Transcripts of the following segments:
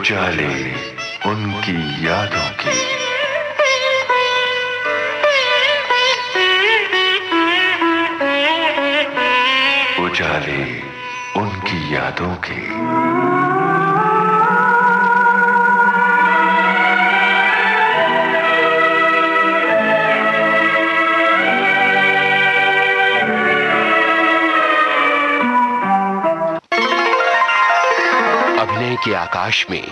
उजाले उनकी यादों की। उजाले उनकी यादों की। अभिनय के आकाश में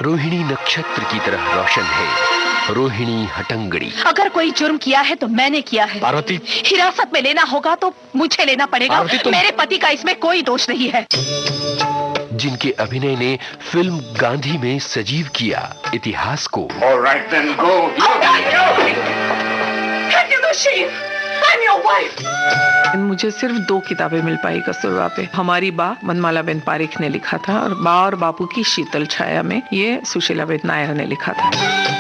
रोहिणी नक्षत्र की तरह रोशन है रोहिणी हटंगड़ी। अगर कोई जुर्म किया है तो मैंने किया है। पार्वती, हिरासत में लेना होगा तो मुझे लेना पड़ेगा। मेरे पति का इसमें कोई दोष नहीं है। जिनके अभिनय ने फिल्म गांधी में सजीव किया इतिहास को। All right, then go. I'm your wife. मुझे सिर्फ 2 किताबें मिल पाई कस्तूरबा पे। हमारी बा मनमाला बेन पारिख ने लिखा था और बा और बापू की शीतल छाया में ये सुशीला बेन नायर ने लिखा था।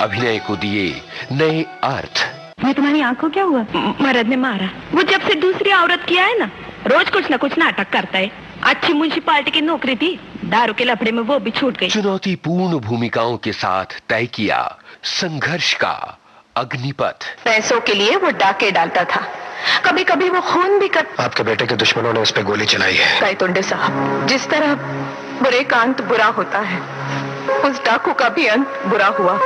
अभिनय को दिए नए अर्थ। मैं तुम्हारी आंखों क्या हुआ? मर्द ने मारा। वो जब से दूसरी औरत किया है ना, रोज कुछ न कुछ नाटक करता है। अच्छी म्युनिसिपालिटी की नौकरी थी, दारू के लफड़े में वो भी छूट गई। चुनौतीपूर्ण भूमिकाओं के साथ तय किया संघर्ष का अग्निपथ। पैसों के लिए वो डाके डालता था, कभी कभी वो खून भी कर। आपके बेटे के दुश्मनों ने उस पर गोली चलाई है। कायतुंडे साहब, जिस तरह बुरे का अंत बुरा होता है, उस डाकू का भी अंत बुरा हुआ।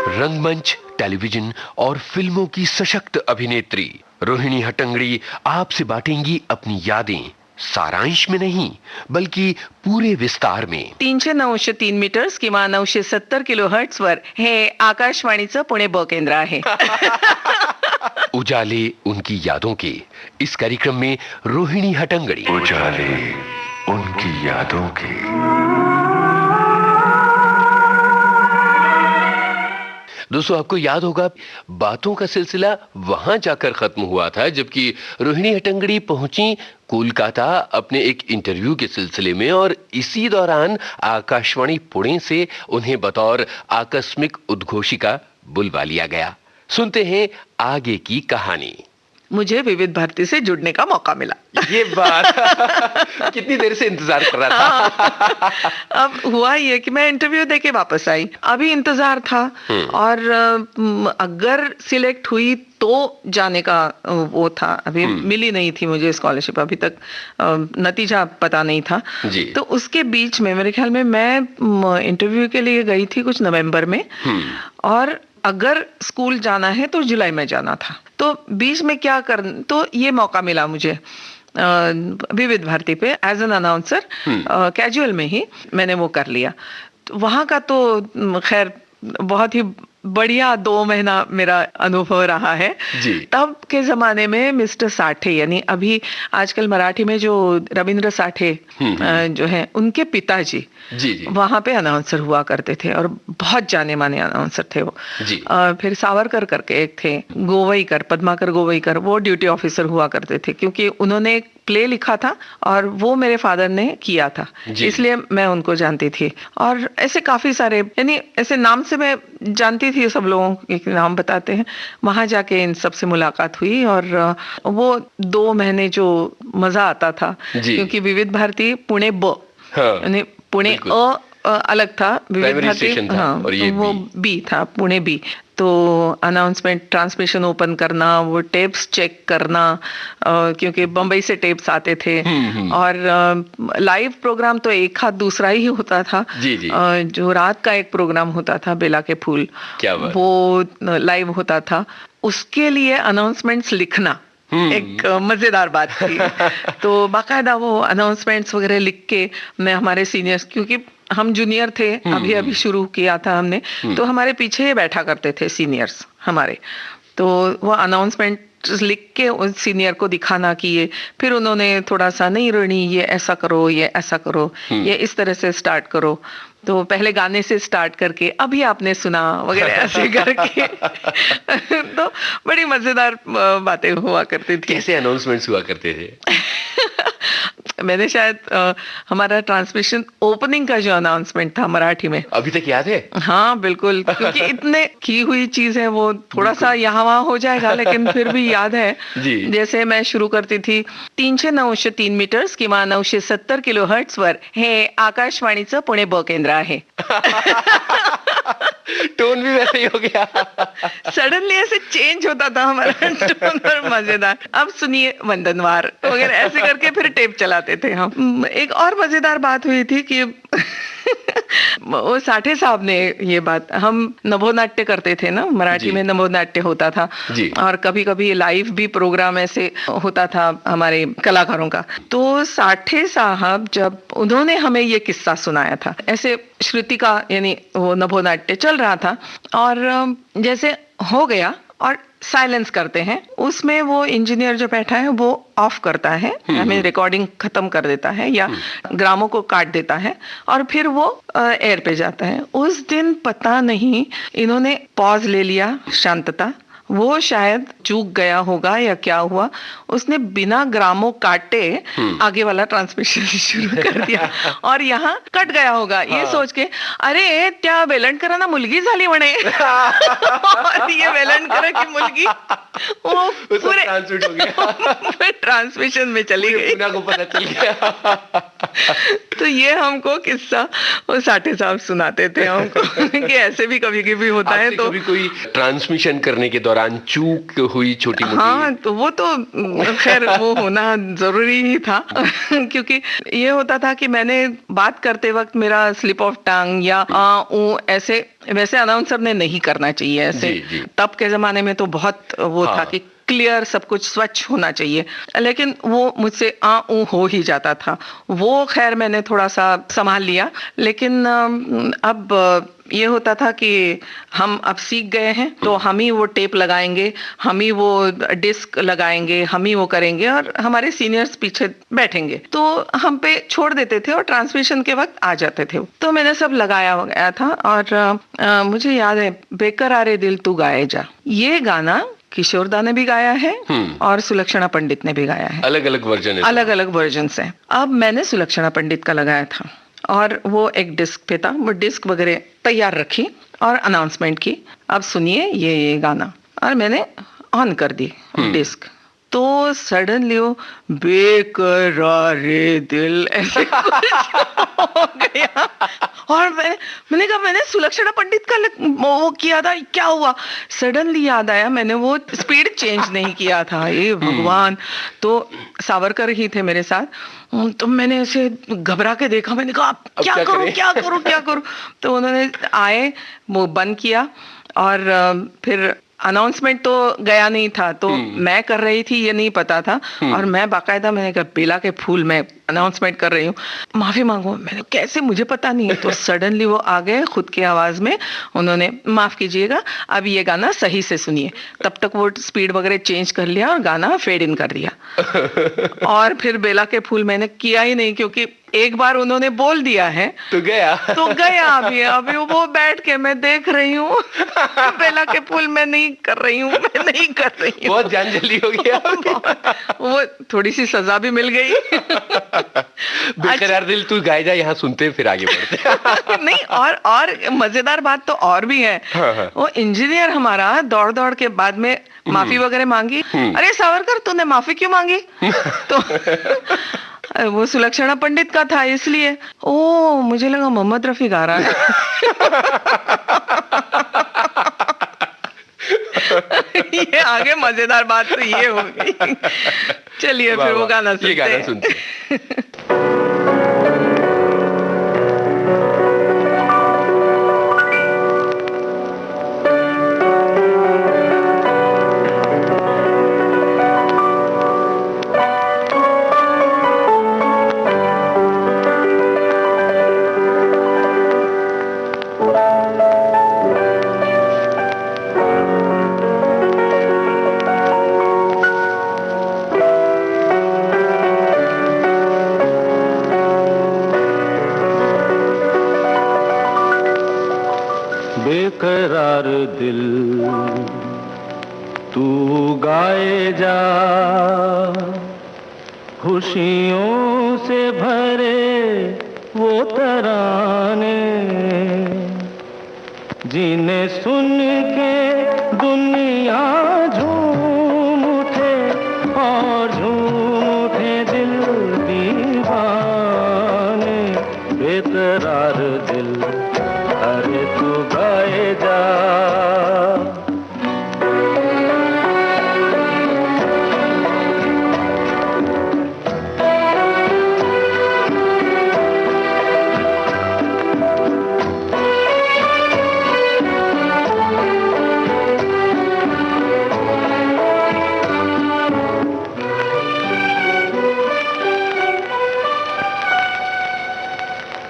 रंगमंच, टेलीविजन और फिल्मों की सशक्त अभिनेत्री रोहिणी हटंगड़ी आपसे बांटेंगी अपनी यादें, सारांश में नहीं बल्कि पूरे विस्तार में। 300-903 मीटर्स किंवा 970 किलोहर्ट्ज वर हे आकाशवाणीचं पुणे ब केंद्र आहे। उजाले उनकी यादों के इस कार्यक्रम में रोहिणी हटंगड़ी। उजाले उनकी यादों की। दोस्तों, आपको याद होगा बातों का सिलसिला वहां जाकर खत्म हुआ था जबकि रोहिणी हटंगड़ी पहुंची कोलकाता अपने एक इंटरव्यू के सिलसिले में, और इसी दौरान आकाशवाणी पुणे से उन्हें बतौर आकस्मिक उद्घोषिका बुलवा लिया गया। सुनते हैं आगे की कहानी। मुझे विविध भारती से जुड़ने का मौका मिला। ये बात कितनी देर से इंतजार कर रहा था। अब हुआ ये कि मैं इंटरव्यू देके वापस आई, अभी इंतजार था और अगर सिलेक्ट हुई तो जाने का वो था। अभी मिली नहीं थी मुझे स्कॉलरशिप, अभी तक नतीजा पता नहीं था जी। तो उसके बीच में मेरे ख्याल में मैं इंटरव्यू के लिए गई थी कुछ नवंबर में, और अगर स्कूल जाना है तो जुलाई में जाना था। तो बीच में क्या कर, तो ये मौका मिला मुझे विविध भारती पे एज एन अनाउंसर, कैजुअल में ही मैंने वो कर लिया। तो वहाँ का तो खैर बहुत ही बढ़िया 2 महीना मेरा अनुभव रहा है जी। तब के जमाने में मिस्टर साठे, यानी अभी आजकल मराठी में जो रविंद्र साठे जो हैं, उनके पिताजी जी जी वहां पे अनाउंसर हुआ करते थे और बहुत जाने माने अनाउंसर थे वो जी। फिर सावरकर करके एक थे, गोवईकर, पद्माकर गोवईकर, वो ड्यूटी ऑफिसर हुआ करते थे क्योंकि उन्होंने एक प्ले लिखा था और वो मेरे फादर ने किया था, इसलिए मैं उनको जानती थी। और ऐसे काफी सारे, यानी ऐसे नाम से मैं जानती थी, सब लोगों के नाम बताते हैं। वहां जाके इन सब से मुलाकात हुई और वो 2 महीने जो मजा आता था, क्योंकि विविध भारती पुणे ब, यानी पुणे अलग था, विविध भारती और ये वो बी था, पुणे बी। तो अनाउंसमेंट, ट्रांसमिशन ओपन करना, वो टेप्स चेक करना, क्योंकि बम्बई से टेप्स आते थे, और लाइव प्रोग्राम तो एक हाथ दूसरा ही होता था जी जी। जो रात का एक प्रोग्राम होता था बेला के फूल, वो लाइव होता था। उसके लिए अनाउंसमेंट्स लिखना एक मजेदार बात थी। तो बाकायदा वो अनाउंसमेंट्स वगैरह लिख के मैं हमारे सीनियर्स, क्योंकि हम जूनियर थे, अभी अभी शुरू किया था हमने, तो हमारे पीछे बैठा करते थे सीनियर्स हमारे। तो वो अनाउंसमेंट लिख के उस सीनियर को दिखाना कि ये, फिर उन्होंने थोड़ा सा, नहीं रोहिणी ये ऐसा करो, ये ऐसा करो, ये इस तरह से स्टार्ट करो, तो पहले गाने से स्टार्ट करके अभी आपने सुना वगैरह ऐसे करके। तो बड़ी मजेदार बातें हुआ करती थी। कैसे अनाउंसमेंट्स हुआ करते थे? मैंने शायद हमारा ट्रांसमिशन ओपनिंग का जो अनाउंसमेंट था मराठी में, अभी तक याद है? हाँ बिल्कुल, क्योंकि इतने की हुई चीज है, वो थोड़ा सा यहाँ वहाँ हो जाएगा, लेकिन फिर भी याद है जी। जैसे मैं शुरू करती थी, 309.3 मीटर्स किंवा 970 किलोहर्ट्ज वर हे आकाशवाणीचं पुणे ब केंद्र आहे. टोन भी वैसे ही हो गया. सडनली ऐसे चेंज होता था हमारा टोन, और मजेदार. अब सुनिए वंदनवार वगैरह ऐसे करके फिर टेप चलाते थे हम. एक और मजेदार बात हुई थी कि वो साठे साहब ने ये बात, हम नभोनाट्य करते थे ना, मराठी में नभोनाट्य होता था जी. और कभी कभी लाइव भी प्रोग्राम ऐसे होता था हमारे कलाकारों का. तो साठे साहब जब उन्होंने हमें ये किस्सा सुनाया था, ऐसे श्रुति का यानी वो नभोनाट्य चल रहा था और जैसे हो गया और साइलेंस करते हैं, उसमें वो इंजीनियर जो बैठा है वो ऑफ करता है, हमें रिकॉर्डिंग खत्म कर देता है या ग्रामों को काट देता है और फिर वो एयर पे जाता है. उस दिन पता नहीं इन्होंने पॉज ले लिया, शांतता, वो शायद चूक गया होगा या क्या हुआ, उसने बिना ग्रामों काटे आगे वाला ट्रांसमिशन शुरू कर दिया और यहाँ कट गया होगा. ये सोच के अरे त्या वेलणकरांना मुलगी झाली म्हणे और ये वेलणकर की मुलगी वो पूरे ट्रांसमिशन में चली गई. को पता चल गया. तो ये हमको किस्सा वो साठे साहब सुनाते थे हमको कि ऐसे भी कभी कभी होता है. तो कभी कोई ट्रांसमिशन करने के दौरान चूक हुई छोटी मोटी? हाँ, तो वो तो खैर वो होना जरूरी ही था क्योंकि ये होता था कि मैंने बात करते वक्त मेरा स्लिप ऑफ टंग या ऐसे, वैसे अनाउंसर ने नहीं करना चाहिए ऐसे. जी. तब के जमाने में तो बहुत वो था कि क्लियर सब कुछ स्वच्छ होना चाहिए, लेकिन वो मुझसे हो ही जाता था. वो खैर मैंने थोड़ा सा संभाल लिया, लेकिन अब ये होता था कि हम अब सीख गए हैं तो हम ही वो टेप लगाएंगे, हम ही वो डिस्क लगाएंगे, हम ही वो करेंगे और हमारे सीनियर्स पीछे बैठेंगे, तो हम पे छोड़ देते थे और ट्रांसमिशन के वक्त आ जाते थे. तो मैंने सब लगाया गया था और मुझे याद है बेकरारे दिल तू गाए जा, ये गाना किशोरदा ने भी गाया है और सुलक्षणा पंडित ने भी गाया है. अलग अलग वर्जन है, अलग अलग वर्जन है. अब मैंने सुलक्षणा पंडित का लगाया था और वो एक डिस्क पे था, वो डिस्क वगैरह तैयार रखी और अनाउंसमेंट की. अब सुनिए ये गाना, और मैंने ऑन कर दी डिस्क, तो सडनली वो बेकरारे दिल ऐसे कुछ हो गया और मैंने कहा मैंने सुलक्षणा पंडित का वो किया था, क्या हुआ? सडनली याद आया मैंने वो स्पीड चेंज नहीं किया था. ये भगवान. तो सावरकर ही थे मेरे साथ, तो मैंने ऐसे घबरा के देखा, मैंने कहा क्या करूं. तो उन्होंने आए, वो बंद किया और फिर अनाउंसमेंट तो गया नहीं था, तो मैं कर रही थी ये नहीं पता था और मैं बाकायदा मैंने कहा बेला के फूल में अनाउंसमेंट कर रही हूँ, माफी मांगो. मैंने कैसे, मुझे पता नहीं है. तो सडनली वो आ गए खुद की आवाज में, उन्होंने माफ कीजिएगा अब ये गाना सही से सुनिए. तब तक वो स्पीड वगैरह चेंज कर लिया और गाना फेड इन कर दिया. और फिर बेला के फूल मैंने किया ही नहीं, क्योंकि एक बार उन्होंने बोल दिया है तो गया. अभी वो बैठ के मैं देख रही हूँ बेला के फूल मैं नहीं कर रही हूँ. बहुत जान जल्दी हो गया. वो थोड़ी सी सजा भी मिल गई. बेकरार दिल तू गाए जा, यहाँ सुनते हैं फिर आगे बढ़ते. नहीं, और मजेदार बात तो और भी है. वो इंजीनियर हमारा दौड़ दौड़ के बाद में माफी वगैरह मांगी. अरे सावरकर तूने माफी क्यों मांगी? तो वो सुलक्षणा पंडित का था इसलिए. ओ मुझे लगा मोहम्मद रफी गा रहा है. ये आगे मजेदार बात तो ये हो गई. चलिए फिर वो गाना सुनते हैं. बेकरार दिल तू गाए जा, खुशियों से भरे वो तराने, जिन्हें सुन के दुनिया झूम उठे और झूम उठे दिल दीवाने। बेकरार दिल अरे तू गाए जा,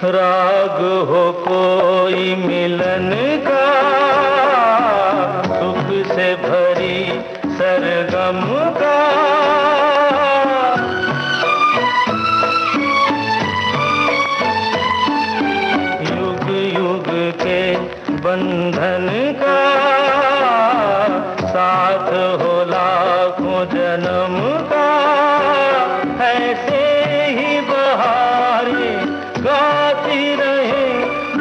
राग हो कोई मिलन का, सुख से भरी सरगम का। युग युग के बंधन का, साथ हो लाखों जन्म का। ऐसे ही बहारें गाती रहे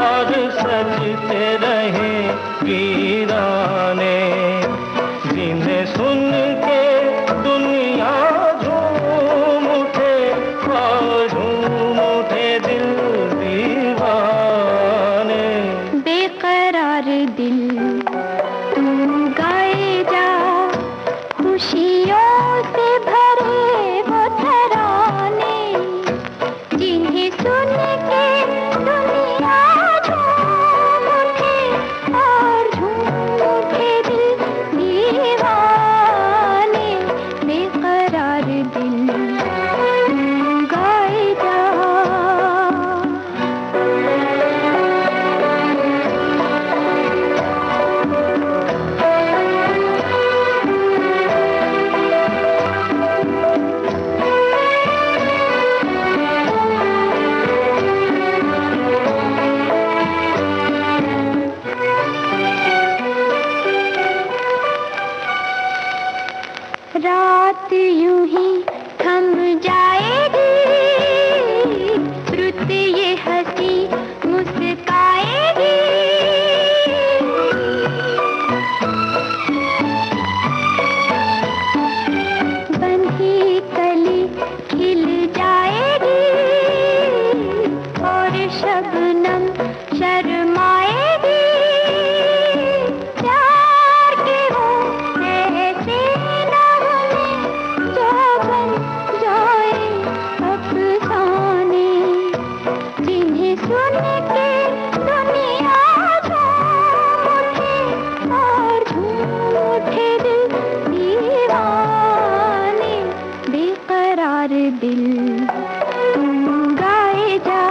और सजते रहे वीराने, जिन्हें सुन के दुनिया झूम उठे और झूम उठे दिल दीवाने। बेकरार दिल तू गाए जा, खुशियों से भरे वो तराने, जिन्हें सुन के दुनिया झूम उठे और झूम उठे दिल दीवाने। बेकरार दिल गाए जा। रात यूं ही थम जाएगी, रुत ये हंसी मुस्काएगी। बंधी कली खिल जाएगी और शबनम शर्माएगी। प्यार के हो ऐसे नगमे जो बन जाए अफसाने, जिन्हें सुन के दुनिया झूम उठे और झूम उठे दिल दीवाने। बेकरार दिल तू गाए जा।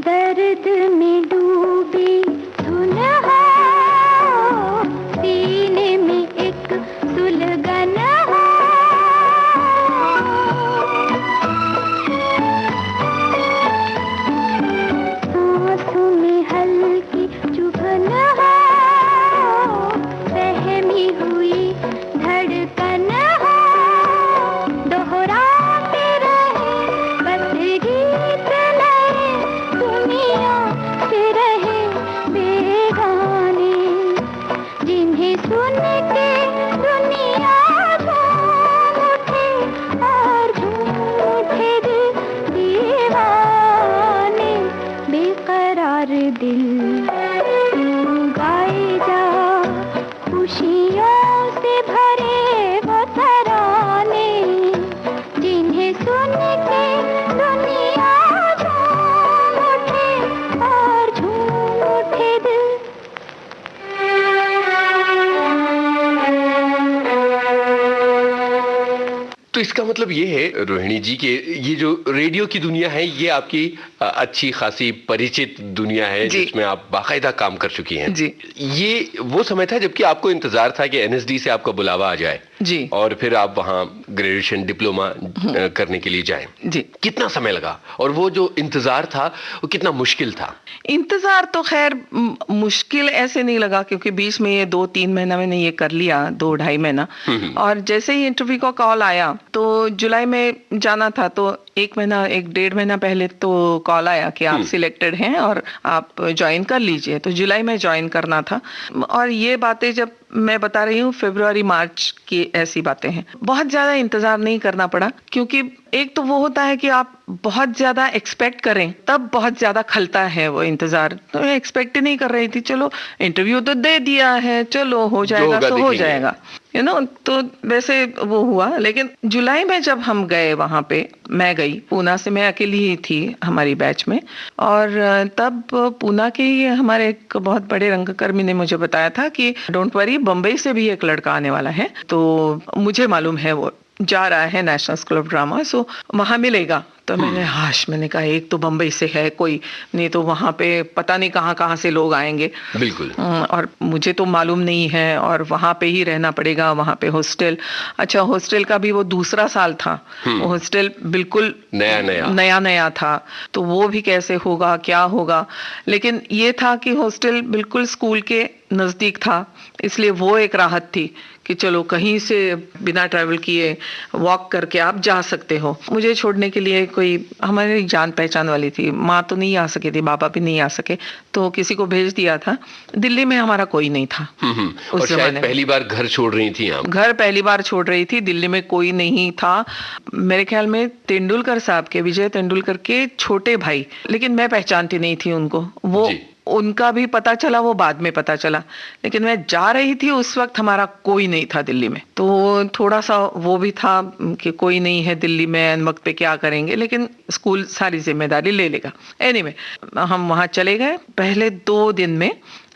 दर्द में डूबी धुन हो, सीने में एक सुलगन हो। सांसों में हल्की चुभन हो, सहमी हुई धड़कन हो। दोहराते रहे बस गीत नए, दुनिया फिर इसका मतलब ये है रोहिणी जी कि ये जो रेडियो की दुनिया है ये आपकी अच्छी खासी परिचित दुनिया है जिसमें आप बाकायदा काम कर चुकी हैं जी। ये वो समय था जबकि आपको इंतजार था कि एनएसडी से आपका बुलावा आ जाए जी, और फिर आप वहाँ ग्रेजुएशन डिप्लोमा करने के लिए जाएं। जी। कितना समय लगा और वो जो इंतजार था वो कितना मुश्किल था? इंतजार तो खैर मुश्किल ऐसे नहीं लगा क्योंकि बीच में ये 2-3 महीना मैंने ये कर लिया, 2-2.5 महीना। और जैसे ही इंटरव्यू का कॉल आया तो जुलाई में जाना था, तो 1-1.5 महीना पहले तो कॉल आया कि आप सिलेक्टेड हैं और आप ज्वाइन कर लीजिए। तो जुलाई में ज्वाइन करना था। और ये बातें जब मैं बता रही हूँ फरवरी मार्च की ऐसी बातें हैं। बहुत ज्यादा इंतजार नहीं करना पड़ा क्योंकि एक तो वो होता है कि आप बहुत ज्यादा एक्सपेक्ट करें तब बहुत ज्यादा खलता है वो इंतजार। तो मैं एक्सपेक्ट ही नहीं कर रही थी, चलो इंटरव्यू तो दे दिया है, चलो हो जाएगा तो हो जाएगा, यू नो। तो वैसे वो हुआ। लेकिन जुलाई में जब हम गए वहां पे, मैं गई पूना से, मैं अकेली ही थी हमारी बैच में। और तब पूना के ही हमारे एक बहुत बड़े रंगकर्मी ने मुझे बताया था कि डोंट वरी, बम्बई से भी एक लड़का आने वाला है, तो मुझे मालूम है वो जा रहा है नेशनल स्कूल ऑफ ड्रामा, सो वहां मिलेगा। तो मैंने कहा एक तो बम्बई से है कोई, नहीं तो वहां पे पता नहीं कहाँ कहाँ से लोग आएंगे। बिल्कुल। और मुझे तो मालूम नहीं है और वहां पे ही रहना पड़ेगा, वहां पे हॉस्टल। अच्छा, हॉस्टल का भी वो दूसरा साल था, वो हॉस्टल बिल्कुल नया था, तो वो भी कैसे होगा, क्या होगा। लेकिन ये था कि हॉस्टल बिल्कुल स्कूल के नजदीक था, इसलिए वो एक राहत थी कि चलो कहीं से बिना ट्रैवल किए वॉक करके आप जा सकते हो। मुझे छोड़ने के लिए कोई हमारी जान पहचान वाली थी, माँ तो नहीं आ सकी थी, बाबा भी नहीं आ सके, तो किसी को भेज दिया था। दिल्ली में हमारा कोई नहीं था। और शायद पहली बार घर छोड़ रही थी आप? घर पहली बार छोड़ रही थी, दिल्ली में कोई नहीं था। मेरे ख्याल में तेंदुलकर साहब के, विजय तेंदुलकर के छोटे भाई, लेकिन मैं पहचानती नहीं थी उनको। वो उनका भी पता चला, वो बाद में पता चला, लेकिन मैं जा रही थी उस वक्त हमारा कोई नहीं था दिल्ली में। तो थोड़ा सा वो भी था कि कोई नहीं है दिल्ली में, एन वक्त पे क्या करेंगे, लेकिन स्कूल सारी जिम्मेदारी ले लेगा। एनीवे, हम वहां चले गए। पहले 2 दिन में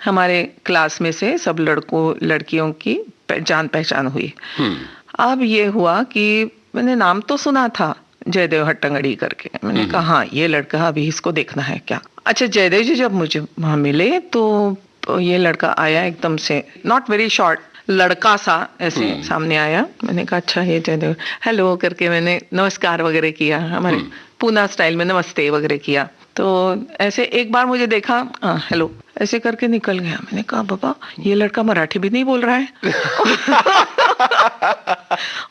हमारे क्लास में से सब लड़कियों की जान पहचान हुई। अब ये हुआ कि मैंने नाम तो सुना था जयदेव हट्टंगड़ी करके, मैंने कहा हाँ ये लड़का, अभी इसको देखना है क्या। अच्छा, जयदेव जी जब मुझे वहां मिले तो ये लड़का आया एकदम से, नॉट वेरी शॉर्ट, लड़का सा ऐसे सामने आया। मैंने कहा अच्छा ये जयदेव, हेलो करके मैंने नमस्कार वगैरह किया, हमारे पूना स्टाइल में नमस्ते वगैरह किया। तो ऐसे एक बार मुझे देखा, हेलो ऐसे करके निकल गया। मैंने कहा बाबा ये लड़का मराठी भी नहीं बोल रहा है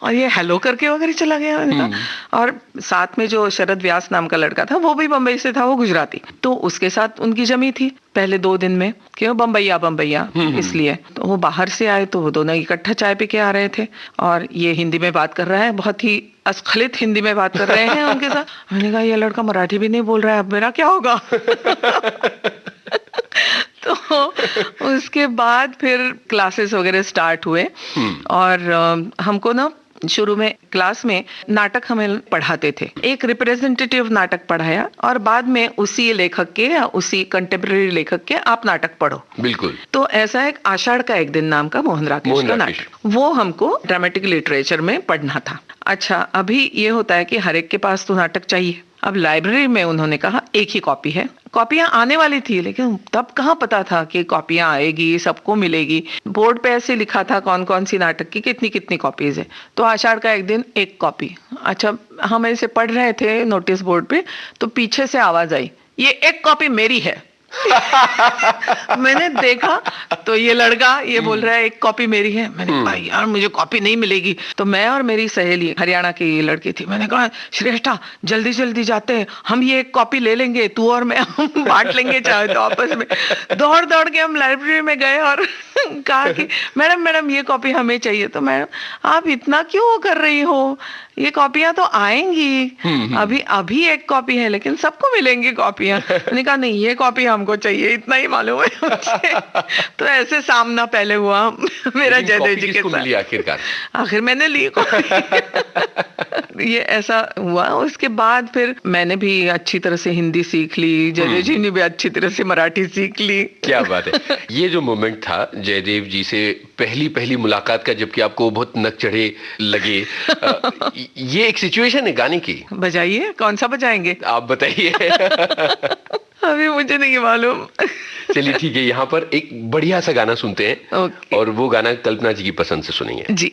और ये हेलो करके वगैरह चला गया। मैंने कहा, और साथ में जो शरद व्यास नाम का लड़का था वो भी बम्बई से था, वो गुजराती, तो उसके साथ उनकी जमी थी पहले 2 दिन में, क्यों बम्बैया इसलिए। तो वो बाहर से आए तो वो दोनों इकट्ठा चाय पी के आ रहे थे और ये हिंदी में बात कर रहा है, बहुत ही अस्खलित हिंदी में बात कर रहे हैं उनके साथ। मैंने कहा ये लड़का मराठी भी नहीं बोल रहा है, अब मेरा क्या होगा तो उसके बाद फिर क्लासेस वगैरह स्टार्ट हुए और हमको ना शुरू में क्लास में नाटक हमें पढ़ाते थे, एक रिप्रेजेंटेटिव नाटक पढ़ाया और बाद में उसी लेखक के या उसी कंटेम्प्रेरी लेखक के आप नाटक पढ़ो। बिल्कुल। तो ऐसा एक आषाढ़ का एक दिन नाम का मोहन राकेश का नाटक, वो हमको ड्रामेटिक लिटरेचर में पढ़ना था। अच्छा, अभी ये होता है कि हर एक के पास तो नाटक चाहिए। अब लाइब्रेरी में उन्होंने कहा एक ही कॉपी है, कॉपियां आने वाली थी लेकिन तब कहाँ पता था कि कॉपियां आएगी, सबको मिलेगी। बोर्ड पे ऐसे लिखा था कौन कौन सी नाटक की कितनी कितनी कॉपीज है, तो आषाढ़ का एक दिन एक कॉपी। अच्छा, हम ऐसे पढ़ रहे थे नोटिस बोर्ड पे, तो पीछे से आवाज आई, ये एक कॉपी मेरी है। मैंने देखा तो ये लड़का ये बोल रहा है एक कॉपी मेरी है। मैंने कहा यार मुझे कॉपी नहीं मिलेगी। तो मैं और मेरी सहेली हरियाणा की ये लड़की थी, मैंने कहा श्रेष्ठा जल्दी जल्दी जाते हैं, हम ये एक कॉपी ले लेंगे, तू और मैं हम बांट लेंगे चाहे तो आपस में। दौड़ दौड़ के हम लाइब्रेरी में गए और कहा कि मैडम ये कॉपी हमें चाहिए। तो मैडम आप इतना क्यों कर रही हो, ये कॉपियां तो आएंगी, अभी एक कॉपी है लेकिन सबको मिलेंगी कॉपियां। मैंने कहा नहीं ये कॉपी हमको चाहिए, इतना ही मालूम है मुझे। तो ऐसे सामना पहले हुआ मेरा जयदेव जी के साथ। आखिरकार आखिर मैंने ली कॉपी। ये ऐसा हुआ। उसके बाद फिर मैंने भी अच्छी तरह से हिंदी सीख ली, जयदेव जी ने भी अच्छी तरह से मराठी सीख ली। क्या बात है। ये जो मोमेंट था जयदेव जी से पहली मुलाकात का, जबकि आपको बहुत नक चढ़े लगे, ये एक सिचुएशन है गाने की। बजाइए, कौन सा बजाएंगे? आप बताइए। अभी मुझे नहीं मालूम। चलिए ठीक है, यहाँ पर एक बढ़िया सा गाना सुनते हैं। और वो गाना कल्पना जी की पसंद से सुनेंगे जी।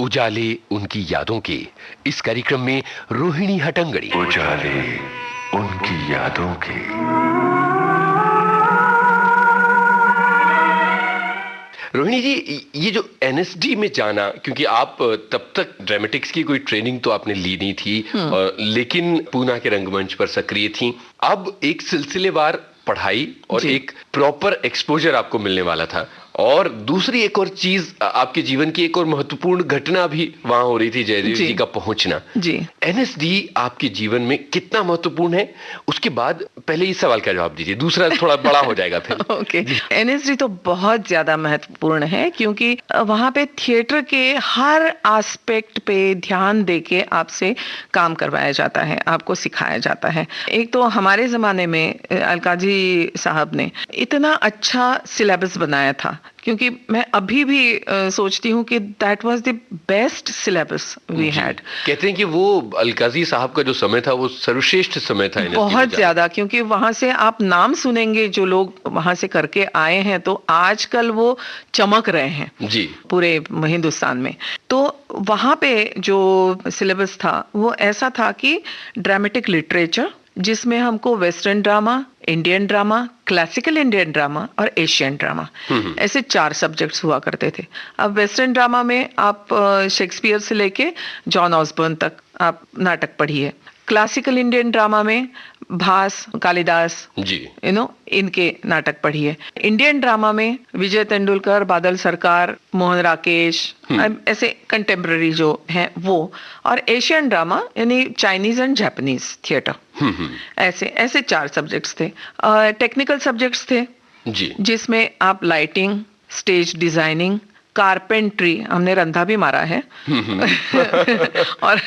उजाले उनकी यादों के इस कार्यक्रम में रोहिणी हटंगड़ी। उजाले उनकी यादों के। रोहिणी जी, ये जो एनएसडी में जाना, क्योंकि आप तब तक ड्रामेटिक्स की कोई ट्रेनिंग तो आपने ली नहीं थी, लेकिन पूना के रंगमंच पर सक्रिय थी। अब एक सिलसिलेवार पढ़ाई और एक प्रॉपर एक्सपोजर आपको मिलने वाला था। और दूसरी एक और चीज, आपके जीवन की एक और महत्वपूर्ण घटना भी वहां हो रही थी, जयदेव जी का पहुंचना जी। एनएसडी आपके जीवन में कितना महत्वपूर्ण है, उसके बाद पहले इस सवाल का जवाब दीजिए, दूसरा थोड़ा बड़ा हो जाएगा फिर। ओके, एनएसडी तो बहुत ज्यादा महत्वपूर्ण है, क्योंकि वहां पे थिएटर के हर एस्पेक्ट पे ध्यान देके आपसे काम करवाया जाता है, आपको सिखाया जाता है। एक तो हमारे जमाने में अलकाजी साहब ने इतना अच्छा सिलेबस बनाया था, क्योंकि मैं अभी भी सोचती हूँ कि that was the best syllabus we had. कहते हैं कि वो अलकाजी साहब का जो समय था वो सर्वश्रेष्ठ समय था बहुत ज्यादा, क्योंकि वहां से आप नाम सुनेंगे जो लोग वहां से करके आए हैं, तो आजकल वो चमक रहे हैं जी पूरे हिंदुस्तान में। तो वहां पे जो सिलेबस था वो ऐसा था कि ड्रामेटिक लिटरेचर, जिसमें हमको western drama, Indian drama, classical Indian drama और एशियन ड्रामा, ऐसे 4 सब्जेक्ट्स हुआ करते थे। अब वेस्टर्न ड्रामा में आप शेक्सपियर से लेके जॉन ऑसबर्न तक आप नाटक पढ़िए। क्लासिकल इंडियन ड्रामा में भास, कालिदास जी, इनके नाटक पढ़िए। इंडियन ड्रामा में विजय तेंदुलकर, बादल सरकार, मोहन राकेश, ऐसे कंटेम्पररी जो हैं वो। और एशियन ड्रामा यानी चाइनीज एंड जापानीज थिएटर, ऐसे 4 सब्जेक्ट्स थे। टेक्निकल सब्जेक्ट्स थे जी, जिसमें आप लाइटिंग, स्टेज डिजाइनिंग, कारपेंट्री, हमने रंधा भी मारा है और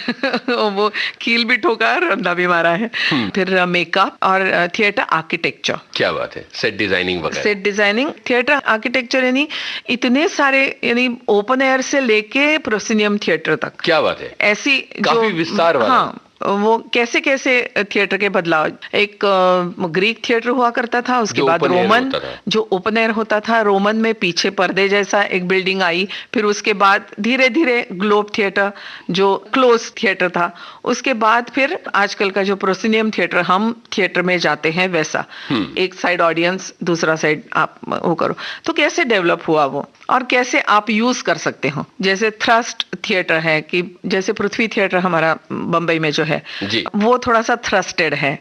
वो कील भी ठोका, रंधा भी मारा है। फिर मेकअप और थिएटर आर्किटेक्चर। क्या बात है, सेट डिजाइनिंग वगैरह। सेट डिजाइनिंग, थिएटर आर्किटेक्चर, यानी इतने सारे, यानी ओपन एयर से लेके प्रोसिनियम थिएटर तक। क्या बात है, ऐसी काफी विस्तार वाला। हाँ, वो कैसे कैसे थिएटर के बदलाव। एक ग्रीक थिएटर हुआ करता था, उसके बाद रोमन जो ओपन एयर होता था, रोमन में पीछे पर्दे जैसा एक बिल्डिंग आई, फिर उसके बाद धीरे धीरे ग्लोब थिएटर जो क्लोज थिएटर था, उसके बाद फिर आजकल का जो प्रोसिनियम थिएटर, हम थिएटर में जाते हैं वैसा, एक साइड ऑडियंस, दूसरा साइड आप वो करो। तो कैसे डेवलप हुआ वो, और कैसे आप यूज कर सकते हो। जैसे थ्रस्ट थिएटर है, कि जैसे पृथ्वी थिएटर हमारा बंबई में जो है जी, वो थोड़ा सा थ्रस्टेड है,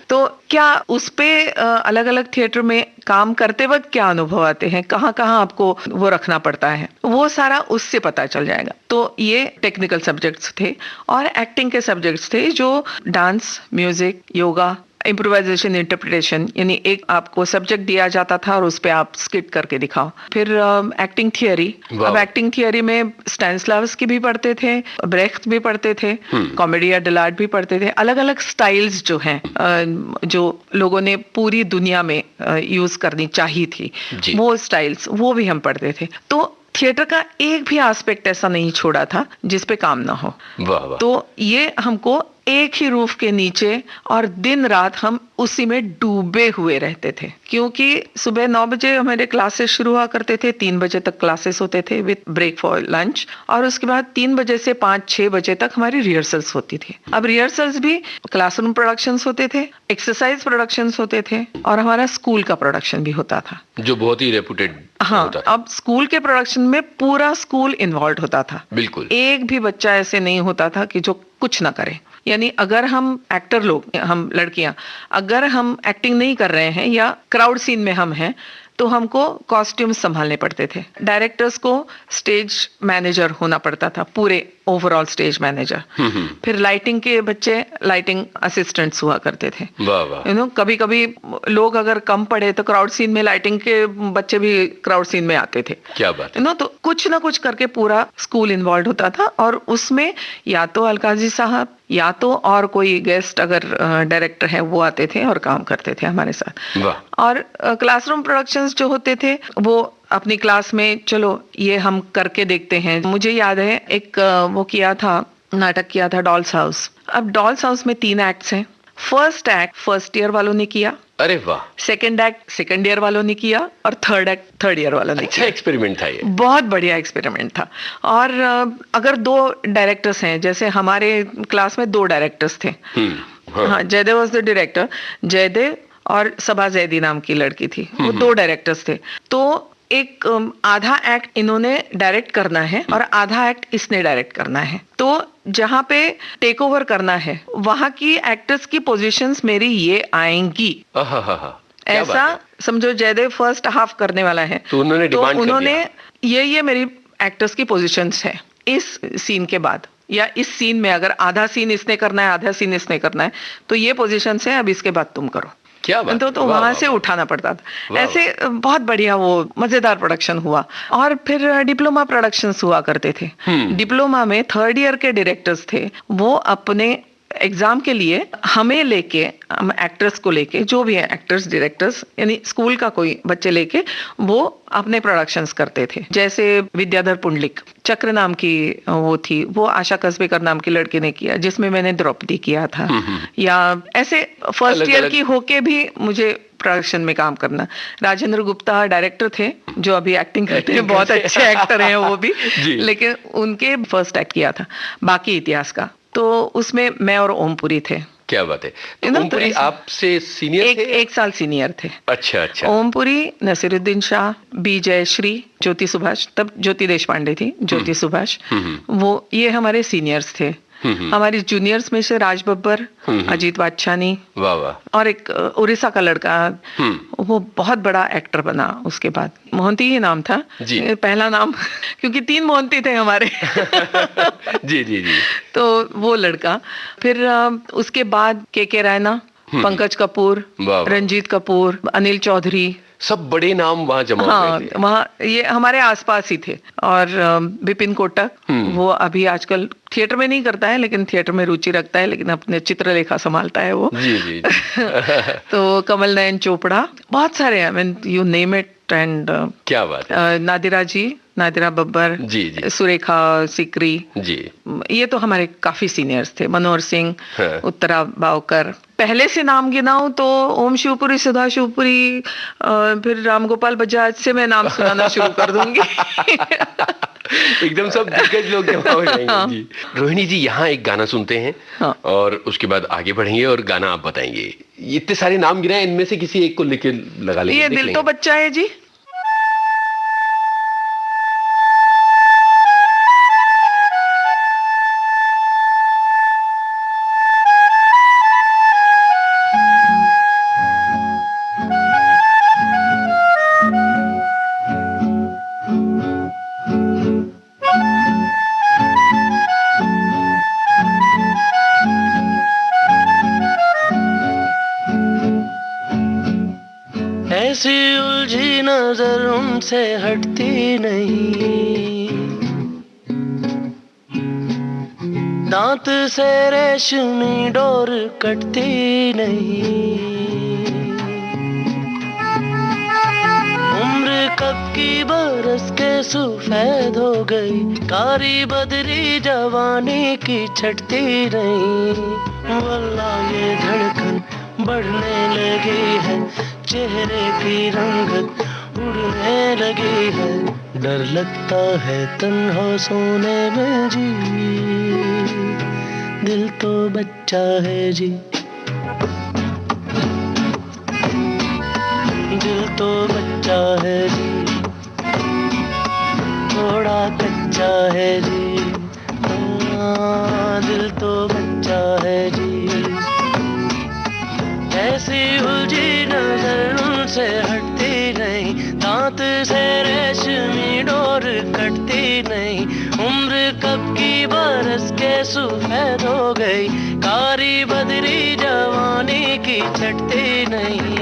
तो क्या उस पे अलग अलग थिएटर में काम करते वक्त क्या अनुभव आते हैं, कहाँ कहाँ आपको वो रखना पड़ता है, वो सारा उससे पता चल जाएगा। तो ये टेक्निकल सब्जेक्ट्स थे। और एक्टिंग के सब्जेक्ट्स थे, जो dance, music, yoga, improvisation, interpretation, यानी एक आपको सब्जेक्ट दिया जाता था और उस पे आप स्किट करके दिखाओ। फिर एक्टिंग थियरी। अब एक्टिंग थियरी में स्टैनिस्लावस्की भी पढ़ते थे, ब्रेख्ट भी पढ़ते थे, कॉमेडिया डिलार्ड भी पढ़ते थे। अलग अलग स्टाइल्स जो हैं, जो लोगों ने पूरी दुनिया में यूज करनी चाहिए थी, वो स्टाइल्स वो भी हम पढ़ते थे। तो थिएटर का एक भी एस्पेक्ट ऐसा नहीं छोड़ा था जिस पे काम ना हो। वाह वाह। तो ये हमको एक ही रूफ के नीचे और दिन रात हम उसी में डूबे हुए रहते थे, क्योंकि सुबह 9 बजे हमारे क्लासेस शुरू हुआ करते थे, 3 बजे तक क्लासेस होते थे विद ब्रेक फॉर लंच, और उसके बाद 3 बजे से 5-6 बजे तक हमारी रिहर्सल्स होती थी। अब रिहर्सल्स भी क्लासरूम प्रोडक्शंस होते थे, एक्सरसाइज प्रोडक्शंस होते थे, और हमारा स्कूल का प्रोडक्शन भी होता था, जो बहुत ही रेपुटेड। हाँ, अब स्कूल के प्रोडक्शन में पूरा स्कूल इन्वॉल्व होता था। बिल्कुल, एक भी बच्चा ऐसे नहीं होता था कि जो कुछ ना करे। यानी अगर हम एक्टर लोग, हम लड़कियां, अगर हम एक्टिंग नहीं कर रहे हैं या क्राउड सीन में हम हैं, तो हमको कॉस्ट्यूम संभालने पड़ते थे। डायरेक्टर्स को स्टेज मैनेजर होना पड़ता था, पूरे ओवरऑल स्टेज मैनेजर। फिर लाइटिंग के बच्चे लाइटिंग असिस्टेंट्स हुआ करते थे। कभी कभी लोग अगर कम पड़े तो क्राउड सीन में लाइटिंग के बच्चे भी क्राउड सीन में आते थे। क्या बात है। तो कुछ ना कुछ करके पूरा स्कूल इन्वॉल्व होता था, और उसमें या तो अलकाजी साहब या तो और कोई गेस्ट अगर डायरेक्टर है वो आते थे और काम करते थे हमारे साथ। और क्लासरूम प्रोडक्शंस जो होते थे वो अपनी क्लास में, चलो ये हम करके देखते हैं। मुझे याद है एक वो किया था, नाटक किया था डॉल्स हाउस। अब डॉल्स हाउस में 3 एक्ट्स हैं। फर्स्ट एक्ट फर्स्ट ईयर वालों ने किया, अरे वाह। सेकंड एक्ट सेकंड ईयर वालों ने किया, और थर्ड एक्ट थर्ड ईयर वालों ने किया। अच्छा एक्सपेरिमेंट था ये, बहुत बढ़िया एक्सपेरिमेंट था। और अगर 2 डायरेक्टर्स हैं, जैसे हमारे क्लास में 2 डायरेक्टर्स थे। हाँ, Jaidev was the director, Jaidev और सबा जैदी नाम की लड़की थी, वो 2 डायरेक्टर्स थे। तो एक आधा एक्ट इन्होंने डायरेक्ट करना है और आधा एक्ट इसने डायरेक्ट करना है। तो जहाँ पे टेक ओवर करना है, वहां की एक्टर्स की पोजीशंस मेरी ये आएंगी। ऐसा समझो जयदेव फर्स्ट हाफ करने वाला है, तो उन्होंने डिमांड कर दिया। ये मेरी एक्टर्स की पोजीशंस है इस सीन के बाद, या इस सीन में अगर आधा सीन इसने करना है आधा सीन इसने करना है, तो ये पोजीशंस है, अब इसके बाद तुम करो। क्या बात, तो वहां से उठाना पड़ता था। ऐसे बहुत बढ़िया वो मजेदार प्रोडक्शन हुआ। और फिर डिप्लोमा प्रोडक्शंस हुआ करते थे। डिप्लोमा में थर्ड ईयर के डायरेक्टर्स थे, वो अपने एग्जाम के लिए हमें लेके, हम एक्टर्स को लेके, जो भी है एक्टर्स डायरेक्टर्स, यानी स्कूल का कोई बच्चे लेके वो अपने प्रोडक्शंस करते थे। जैसे विद्याधर पुंडलिक चक्र नाम की वो थी, वो आशा कसबेकर नाम की लड़की ने किया, जिसमें मैंने द्रौपदी किया था। या ऐसे फर्स्ट ईयर की होके भी मुझे प्रोडक्शन में काम करना। राजेंद्र गुप्ता डायरेक्टर थे, जो अभी एक्टिंग करते हैं, बहुत अच्छे एक्टर हैं वो भी, लेकिन उनके फर्स्ट एक्ट किया था बाकी इतिहास का, तो उसमें मैं और ओमपुरी थे। क्या बात है। तो ओमपुरी आपसे सीनियर थे? एक साल सीनियर थे। अच्छा अच्छा। ओमपुरी, नसीरुद्दीन शाह, बी जयश्री, ज्योति सुभाष, तब ज्योति देशपांडे थी, ज्योति सुभाष, वो ये हमारे सीनियर्स थे। हमारी जूनियर्स में से राज बब्बर, अजीत वाच्छानी, वाह वाह, और एक उड़ीसा का लड़का, वो बहुत बड़ा एक्टर बना उसके बाद, मोहंती ही नाम था पहला नाम, क्योंकि 3 मोहंती थे हमारे। जी जी जी। तो वो लड़का, फिर उसके बाद के रैना, पंकज कपूर, रंजीत कपूर, अनिल चौधरी, सब बड़े नाम वहाँ जमा हुए थे। वहाँ ये हमारे आसपास ही थे। और विपिन कोटक, वो अभी आजकल थिएटर में नहीं करता है, लेकिन थिएटर में रुचि रखता है, लेकिन अपने चित्रलेखा संभालता है वो। जी जी। तो कमल नयन चोपड़ा, बहुत सारे, I mean you name it. And क्या बात है। नादिरा जी, नादिरा बब्बर, जी जी, सुरेखा सिकरी जी, ये तो हमारे काफी सीनियर्स थे। मनोहर सिंह, उत्तरा बावकर। पहले से नाम गिनाऊं तो ओम शिवपुरी, सुधा शिवपुरी, फिर रामगोपाल बजाज से मैं नाम सुनाना शुरू कर दूंगी। एकदम सब दिग्गज लोग जमा हो जाएंगे। जी। रोहिणी जी, यहाँ एक गाना सुनते हैं। हाँ। और उसके बाद आगे बढ़ेंगे और गाना आप बताएंगे। इतने सारे नाम गिनाए, इनमें से किसी एक को लेके लगा लेंगे। ये दिल तो बच्चा है जी। ऐसी उलझी नजर उनसे हटती नहीं, दांत से रेशमी डोर कटती नहीं। उम्र कब की बरस के सफेद हो गई, कारी बदरी जवानी की छटती नहीं। वल्लाह ये धड़कन बढ़ने लगी है, चेहरे की रंगत उड़ने लगी है। डर लगता है तन्हा सोने में जी, दिल तो बच्चा है जी, दिल तो बच्चा है जी, थोड़ा कच्चा है जी, दिल तो बच्चा है जी। ऐसी उलझी नजर उनसे हटती नहीं, दांत से रेशमी डोर कटती नहीं। उम्र कब की बरस के सफेद हो गई, कारी बदरी जवानी की छटती नहीं।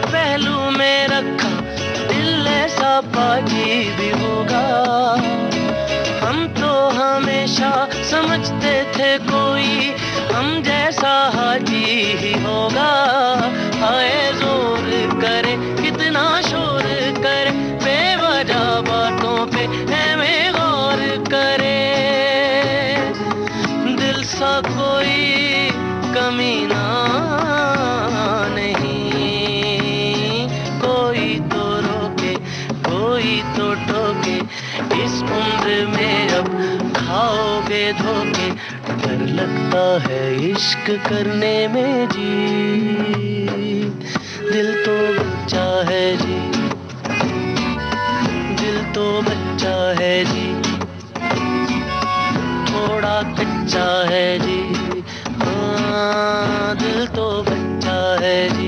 पहलू में रखा दिल ऐसा बाजी भी होगा, हम तो हमेशा समझते थे कोई हम जैसा हाजी ही होगा। हाय जोर करे कितना शोर करे, बेवजह बातों पे हमें गौर करे। दिल सा कोई इस उम्र में अब खाओगे धोखे, डर लगता है इश्क करने में जी। दिल तो बच्चा है जी, दिल तो बच्चा है जी, थोड़ा कच्चा है जी, हाँ दिल तो बच्चा है जी।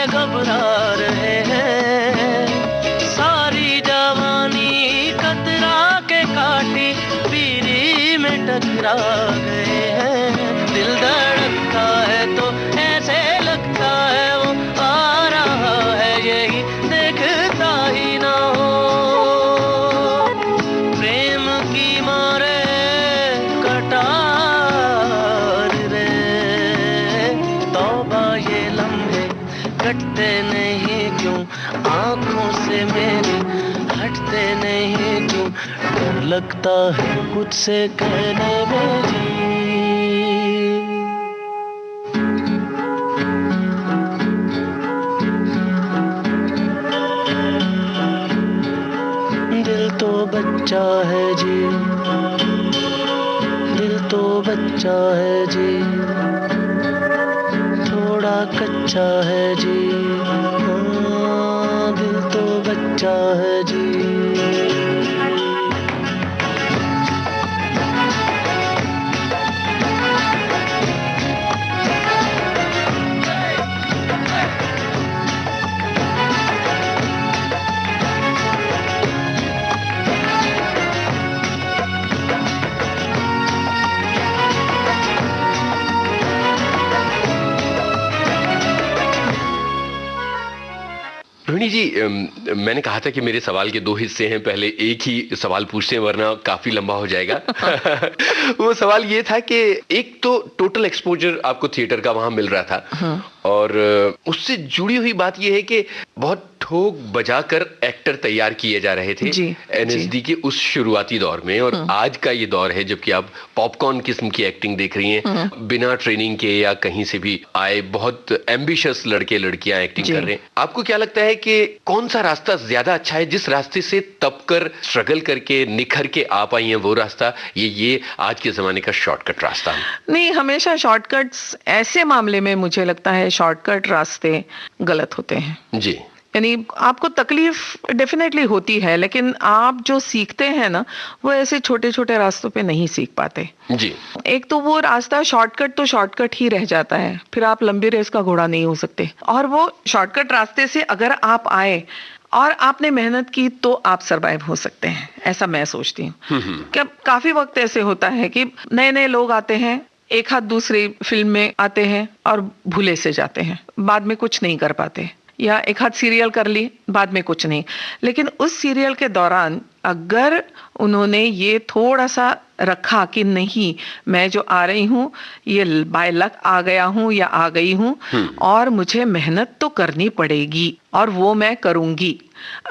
घबरा रहे हैं सारी जवानी, कतरा के काटी पीरी में टकरा गए हैं। दिल धड़कता है तो ऐसे लगता है वो आ रहा है, यही देखता ही ना हो। प्रेम की मारे कटार रे, तौबा ये लम्हे कटते नहीं क्यों, आंखों से मेरे हटते नहीं क्यों, डर लगता है कुछ से कहने में जी। दिल तो बच्चा है जी, दिल तो बच्चा है जी, थोड़ा कच्चा है जी, हाँ दिल तो बच्चा है जी। रोहिणी जी, मैंने कहा था कि मेरे सवाल के दो हिस्से हैं, पहले एक ही सवाल पूछते हैं वरना काफी लंबा हो जाएगा। वो सवाल ये था कि एक तो टोटल एक्सपोजर आपको थिएटर का वहां मिल रहा था, और उससे जुड़ी हुई बात यह है कि बहुत ठोक बजाकर एक्टर तैयार किए जा रहे थे एनएसडी के उस शुरुआती दौर में, और आज का ये दौर है जबकि आप पॉपकॉर्न किस्म की एक्टिंग देख रही हैं, बिना ट्रेनिंग के या कहीं से भी आए बहुत एम्बिशियस लड़के लड़कियां एक्टिंग कर रहे हैं। आपको क्या लगता है कि कौन सा रास्ता ज्यादा अच्छा है, जिस रास्ते से तप कर स्ट्रगल करके निखर के आ पाई हैं वो रास्ता, ये आज के जमाने का शॉर्टकट रास्ता? नहीं, हमेशा शॉर्टकट्स ऐसे मामले में मुझे लगता है शॉर्टकट रास्ते गलत होते हैं जी। यानी आपको तकलीफ डेफिनेटली होती है, लेकिन आप जो सीखते हैं ना वो ऐसे छोटे छोटे रास्तों पे नहीं सीख पाते जी। एक तो वो रास्ता शॉर्टकट तो शॉर्टकट ही रह जाता है, फिर आप लंबी रेस का घोड़ा नहीं हो सकते। और वो शॉर्टकट रास्ते से अगर आप आए और आपने मेहनत की तो आप सरवाइव हो सकते हैं, ऐसा मैं सोचती हूँ। काफी वक्त ऐसे होता है कि नए नए लोग आते हैं, एक हाथ दूसरी फिल्म में आते हैं और भूले से जाते हैं, बाद में कुछ नहीं कर पाते, या एक हाथ सीरियल कर ली बाद में कुछ नहीं। लेकिन उस सीरियल के दौरान अगर उन्होंने ये थोड़ा सा रखा कि नहीं मैं जो आ रही हूँ ये बाय लक आ गया हूँ या आ गई हूँ और मुझे मेहनत तो करनी पड़ेगी और वो मैं करूंगी,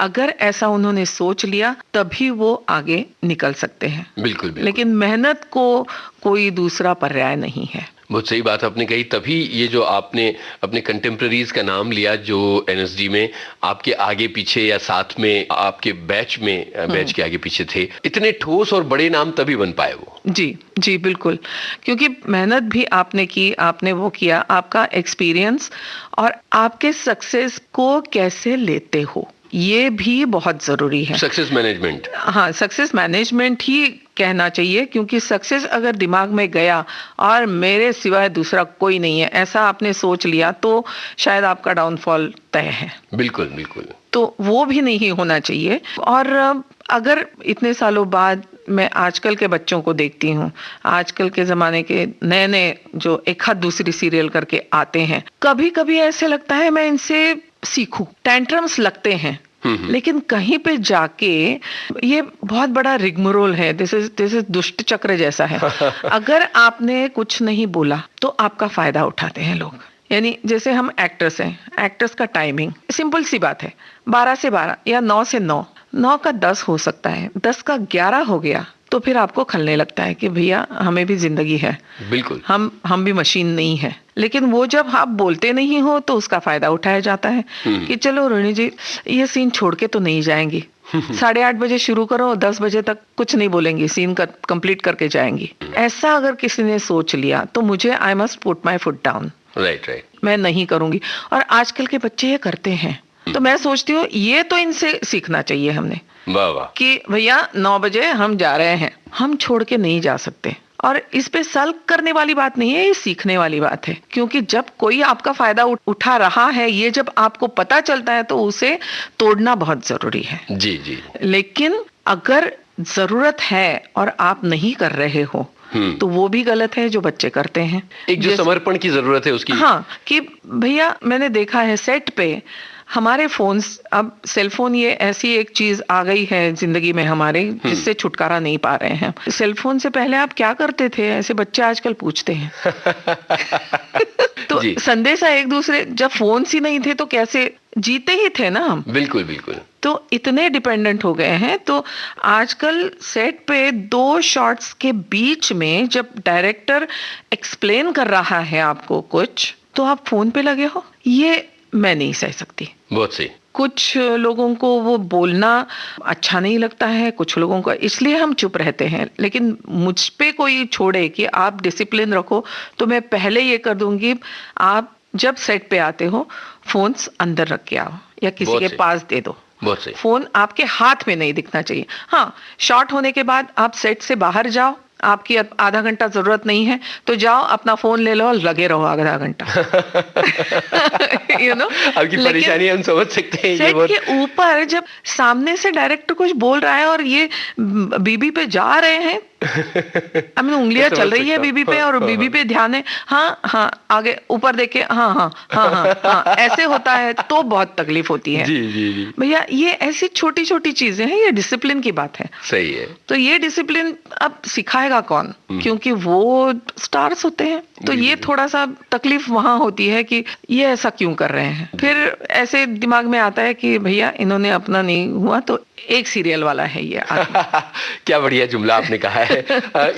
अगर ऐसा उन्होंने सोच लिया तभी वो आगे निकल सकते हैं। बिल्कुल, बिल्कुल। लेकिन मेहनत को कोई दूसरा पर्याय नहीं है। बहुत सही बात आपने कही। तभी ये जो आपने अपने कंटेम्प्रेरीज का नाम लिया जो एनएसडी में आपके आगे पीछे या साथ में आपके बैच के आगे पीछे थे, इतने ठोस और बड़े नाम तभी बन पाए वो। जी जी बिल्कुल, क्योंकि मेहनत भी आपने की, आपने वो किया, आपका एक्सपीरियंस और आपके सक्सेस को कैसे लेते हो ये भी बहुत जरूरी है। सक्सेस मैनेजमेंट, हाँ सक्सेस मैनेजमेंट ही कहना चाहिए, क्योंकि सक्सेस अगर दिमाग में गया और मेरे सिवाय दूसरा कोई नहीं है ऐसा आपने सोच लिया तो शायद आपका डाउनफॉल तय है। बिल्कुल बिल्कुल, तो वो भी नहीं होना चाहिए। और अगर इतने सालों बाद मैं आजकल के बच्चों को देखती हूँ, आजकल के जमाने के नए नए जो एक हाथ दूसरी सीरियल करके आते हैं, कभी कभी ऐसे लगता है मैं इनसे सीखूं। टेंट्रम्स लगते हैं लेकिन कहीं पे जाके ये बहुत बड़ा रिगमरोल है, दिस इज दुष्ट चक्र जैसा है। अगर आपने कुछ नहीं बोला तो आपका फायदा उठाते हैं लोग। यानी जैसे हम एक्टर्स हैं, एक्टर्स का टाइमिंग सिंपल सी बात है, 12 से 12 या 9 से 9, 9 का 10 हो सकता है, 10 का 11 हो गया तो फिर आपको खलने लगता है कि भैया हमें भी जिंदगी है, बिल्कुल हम भी मशीन नहीं है। लेकिन वो जब आप बोलते नहीं हो तो उसका फायदा उठाया जाता है कि चलो रोहिणी जी ये सीन छोड़ के तो नहीं जाएंगी, 8:30 बजे शुरू करो, 10 बजे तक कुछ नहीं बोलेंगी, सीन कंप्लीट करके जाएंगी। ऐसा अगर किसी ने सोच लिया तो मुझे I must put my foot down, right, मैं नहीं करूंगी। और आजकल के बच्चे ये करते हैं, तो मैं सोचती हूँ ये तो इनसे सीखना चाहिए हमने, वाह वाह, कि भैया 9 बजे हम जा रहे हैं, हम छोड़ के नहीं जा सकते। और इस पे सल्क करने वाली बात नहीं है, ये सीखने वाली बात है, क्योंकि जब कोई आपका फायदा उठा रहा है, ये जब आपको पता चलता है तो उसे तोड़ना बहुत जरूरी है। जी जी। लेकिन अगर जरूरत है और आप नहीं कर रहे हो तो वो भी गलत है जो बच्चे करते हैं। एक जो समर्पण की जरूरत है उसकी, हाँ, कि भैया मैंने देखा है सेट पे हमारे फोन्स, अब सेलफोन ये ऐसी एक चीज आ गई है जिंदगी में हमारे जिससे छुटकारा नहीं पा रहे हैं। सेलफोन से पहले आप क्या करते थे, ऐसे बच्चे आजकल पूछते हैं। तो संदेशा एक दूसरे, जब फोन ही नहीं थे तो कैसे जीते ही थे ना हम। बिल्कुल बिल्कुल। तो इतने डिपेंडेंट हो गए हैं। तो आजकल सेट पे 2 शॉट्स के बीच में जब डायरेक्टर एक्सप्लेन कर रहा है आपको कुछ, तो आप फोन पे लगे हो, ये मैं नहीं सह सकती। बहुत सही। कुछ लोगों को वो बोलना अच्छा नहीं लगता है, कुछ लोगों को, इसलिए हम चुप रहते हैं। लेकिन मुझ पे कोई छोड़े कि आप डिसिप्लिन रखो, तो मैं पहले ये कर दूंगी, आप जब सेट पे आते हो फोन्स अंदर रख के आओ या किसी के पास दे दो। बहुत सही। फोन आपके हाथ में नहीं दिखना चाहिए। हाँ, शॉट होने के बाद आप सेट से बाहर जाओ, आपकी आधा घंटा जरूरत नहीं है तो जाओ अपना फोन ले लो और लगे रहो आधा घंटा। you know? आपकी परेशानी हम समझ सकते हैं। सेट के ऊपर जब सामने से डायरेक्टर कुछ बोल रहा है और ये बीबी पे जा रहे हैं, उंगलियां चल रही है बीबी पे और बीबी पे ध्यान है, हाँ हाँ आगे ऊपर देखे, हाँ हाँ हाँ हाँ हाँ, ऐसे होता है तो बहुत तकलीफ होती है। जी जी जी भैया, ये ऐसी छोटी छोटी चीजें हैं, ये डिसिप्लिन की बात है। सही है। तो ये डिसिप्लिन अब सिखाएगा कौन, क्योंकि वो स्टार्स होते हैं। तो ये थोड़ा सा तकलीफ वहां होती है कि ये ऐसा क्यों कर रहे हैं। फिर ऐसे दिमाग में आता है कि भैया इन्होंने अपना नहीं हुआ तो एक सीरियल वाला है ये। क्या बढ़िया जुमला आपने कहा है।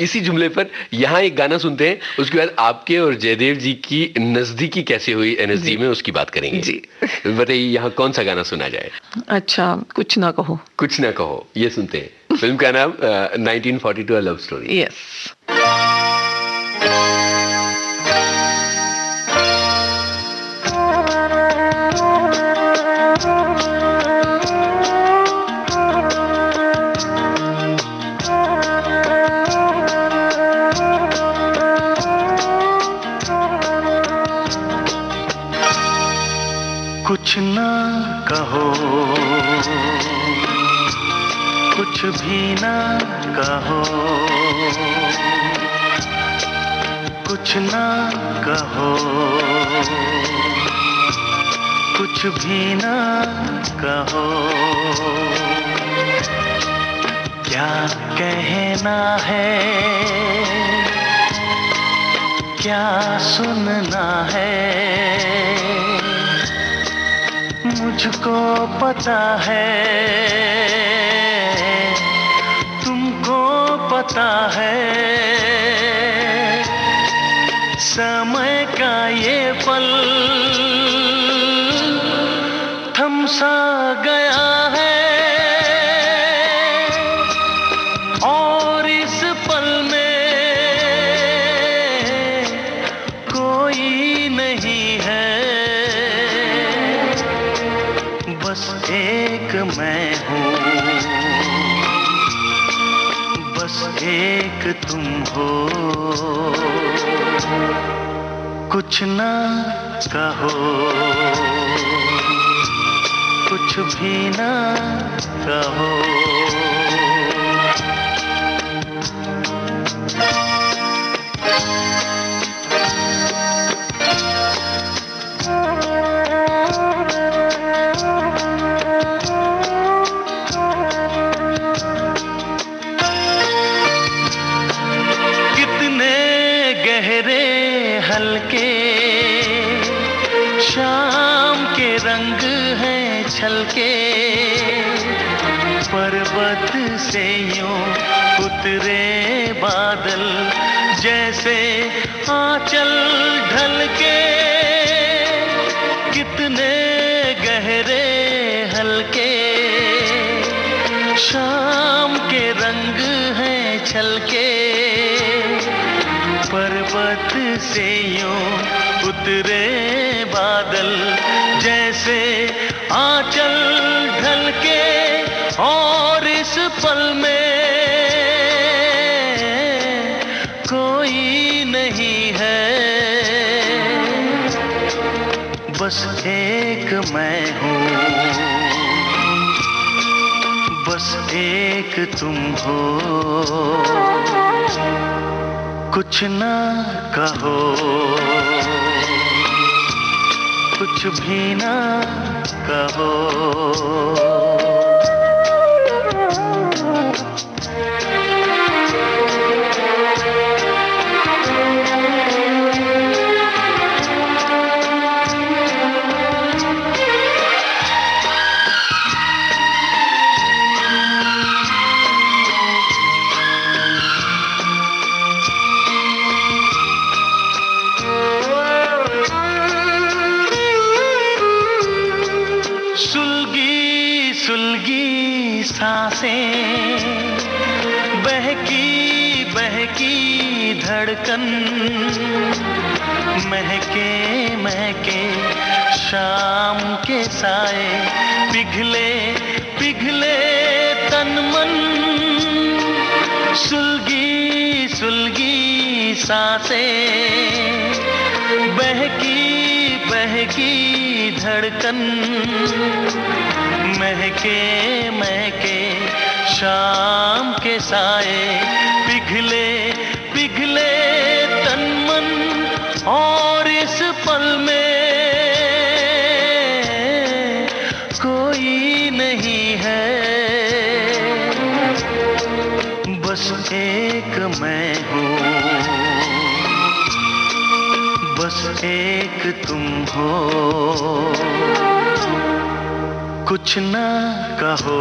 इसी जुमले पर यहाँ एक गाना सुनते हैं, उसके बाद आपके और जयदेव जी की नजदीकी कैसे हुई एनएसजी में उसकी बात करेंगे। जी बताइए, यहाँ कौन सा गाना सुना जाए? अच्छा, कुछ ना कहो। कुछ ना कहो, ये सुनते हैं। फिल्म का नाम 1942 लव स्टोरी। यस। कुछ ना कहो, कुछ भी ना कहो, कुछ ना कहो, कुछ भी ना कहो। क्या कहना है, क्या सुनना है, मुझको पता है, तुमको पता है। समय का ये पल थम सा गया है और इस पल में कोई नहीं है, बस एक मैं हूँ, बस एक तुम हो। कुछ ना कहो, कुछ भी ना कहो। पर्वत से यूं उतरे बादल, जैसे आंचल ढलके, कितने गहरे हल्के, शाम के रंग हैं छलके। पर्वत से यूं उतरे बादल, जैसे आंचल ढलके, और इस पल में कोई नहीं है, बस एक मैं हूँ, बस एक तुम हो। कुछ ना कहो, कुछ भी ना कहो। सांसें, बहकी बहकी धड़कन, महके महके शाम के साए, पिघले पिघले तन मन। सुलगी सुलगी सांसें, बहकी बहकी धड़कन, महके महके शाम के साए, पिघले पिघले तन मन। और इस पल में कोई नहीं है, बस एक मैं हूँ, बस एक तुम हो। कुछ ना कहो,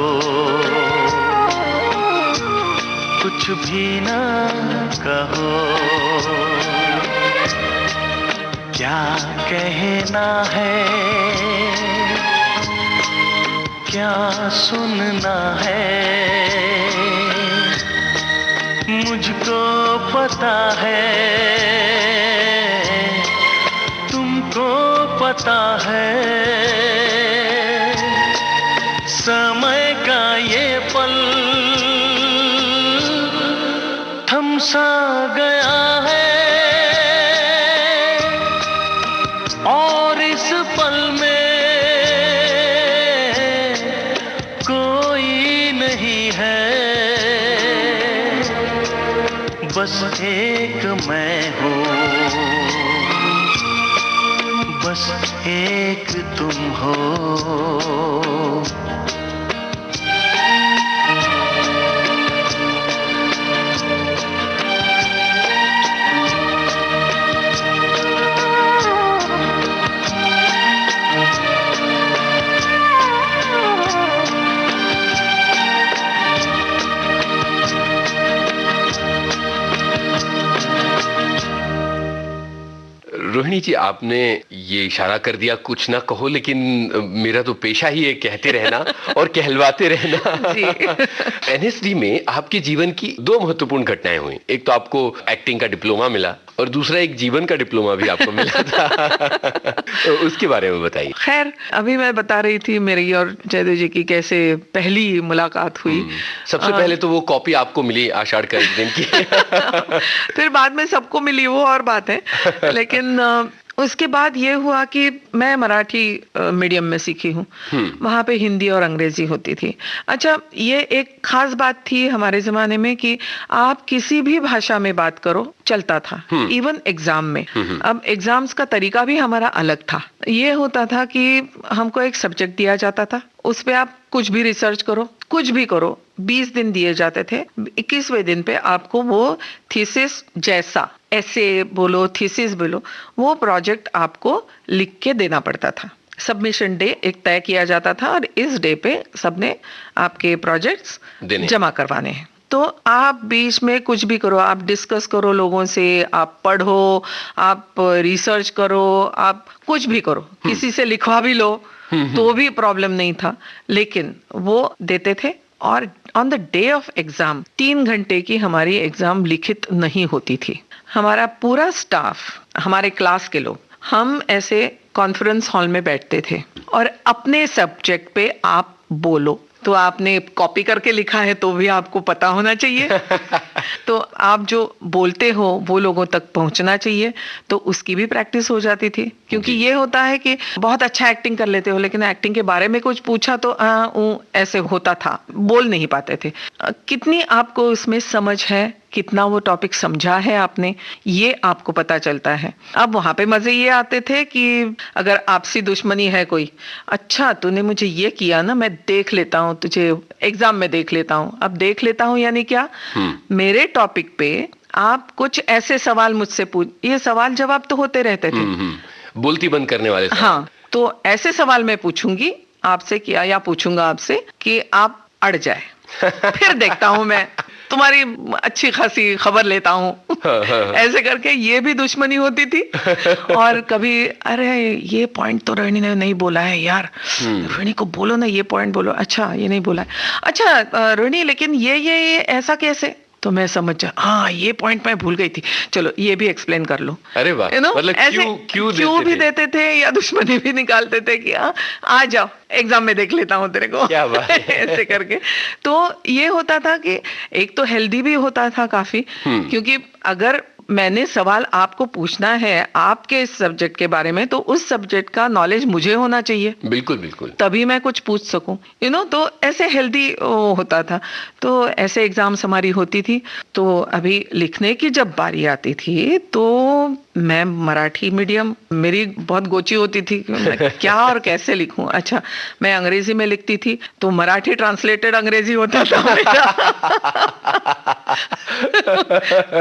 कुछ भी ना कहो। क्या कहना है, क्या सुनना है, मुझको पता है, तुमको पता है। समय का ये पल थम सा गया है, और इस पल में कोई नहीं है, बस एक मैं हूँ, बस एक तुम हो। रोहिणी जी, आपने ये इशारा कर दिया कुछ ना कहो, लेकिन मेरा तो पेशा ही है कहते रहना और कहलवाते रहना। एनएसडी में आपके जीवन की दो महत्वपूर्ण घटनाएं हुई। एक तो आपको एक्टिंग का डिप्लोमा मिला और दूसरा एक जीवन का डिप्लोमा भी आपको मिला था। तो उसके बारे में बताइए। खैर, अभी मैं बता रही थी मेरी और जयदेव जी की कैसे पहली मुलाकात हुई। सबसे पहले तो वो कॉपी आपको मिली आषाढ़ का एक दिन की। फिर बाद में सबको मिली, वो और बात है। लेकिन उसके बाद ये हुआ कि मैं मराठी मीडियम में सीखी हूँ, वहां पे हिंदी और अंग्रेजी होती थी। अच्छा, ये एक खास बात थी हमारे जमाने में कि आप किसी भी भाषा में बात करो चलता था, इवन एग्जाम में। अब एग्जाम्स का तरीका भी हमारा अलग था। ये होता था कि हमको एक सब्जेक्ट दिया जाता था, उस पे आप कुछ भी रिसर्च करो, कुछ भी करो। 20 दिन दिए जाते थे। 21वें दिन पे आपको वो थीसिस जैसा, ऐसे बोलो, थीसिस बोलो, वो प्रोजेक्ट आपको लिख के देना पड़ता था। सबमिशन डे एक तय किया जाता था और इस डे पे सबने आपके प्रोजेक्ट्स जमा करवाने हैं। तो आप बीच में कुछ भी करो, आप डिस्कस करो लोगों से, आप पढ़ो, आप रिसर्च करो, आप कुछ भी करो, किसी से लिखवा भी लो तो भी प्रॉब्लम नहीं था। लेकिन वो देते थे और on the day of exam 3 घंटे की हमारी एग्जाम लिखित नहीं होती थी। हमारा पूरा स्टाफ, हमारे क्लास के लोग, हम ऐसे कॉन्फ्रेंस हॉल में बैठते थे और अपने सब्जेक्ट पे आप बोलो। तो आपने कॉपी करके लिखा है तो भी आपको पता होना चाहिए तो आप जो बोलते हो वो लोगों तक पहुंचना चाहिए, तो उसकी भी प्रैक्टिस हो जाती थी। क्योंकि ये होता है कि बहुत अच्छा एक्टिंग कर लेते हो लेकिन एक्टिंग के बारे में कुछ पूछा तो ऐसे होता था, बोल नहीं पाते थे। कितनी आपको इसमें समझ है, कितना वो टॉपिक समझा है आपने, ये आपको पता चलता है। अब वहां पे मजे ये आते थे कि अगर आपसी दुश्मनी है कोई, अच्छा तूने मुझे ये किया ना, मैं देख लेता हूँ तुझे एग्जाम में देख लेता हूँ। अब देख लेता हूँ यानी क्या, मेरे टॉपिक पे आप कुछ ऐसे सवाल मुझसे पूछ, ये सवाल जवाब तो होते रहते थे, बोलती बंद करने वाले सवाल। हाँ, तो ऐसे सवाल मैं पूछूंगी आपसे किया या पूछूंगा आपसे कि आप अड़ जाए फिर देखता हूं मैं तुम्हारी अच्छी खासी खबर लेता हूँ ऐसे करके ये भी दुश्मनी होती थी। और कभी अरे ये पॉइंट तो रोहिणी ने नहीं बोला है यार, रोहिणी को बोलो ना ये पॉइंट बोलो, अच्छा ये नहीं बोला है, अच्छा रोहिणी लेकिन ये ऐसा कैसे, तो मैं समझ जा, हाँ ये पॉइंट मैं भूल गई थी, चलो ये भी एक्सप्लेन कर लो। अरे वाह, मतलब क्यों भी देते थे या दुश्मनी भी निकालते थे कि आ जाओ एग्जाम में देख लेता हूँ तेरे को, क्या बात ऐसे करके। तो ये होता था कि एक तो हेल्दी भी होता था काफी, क्योंकि अगर मैंने सवाल आपको पूछना है आपके इस सब्जेक्ट के बारे में, तो उस सब्जेक्ट का नॉलेज मुझे होना चाहिए, बिल्कुल बिल्कुल, तभी मैं कुछ पूछ सकूं, तो ऐसे हेल्दी होता था। तो ऐसे एग्जाम्स हमारी होती थी। तो अभी लिखने की जब बारी आती थी तो मैं मराठी मीडियम, मेरी बहुत गोची होती थी मैं क्या और कैसे लिखूं। अच्छा मैं अंग्रेजी में लिखती थी तो मराठी ट्रांसलेटेड अंग्रेजी होता था मेरा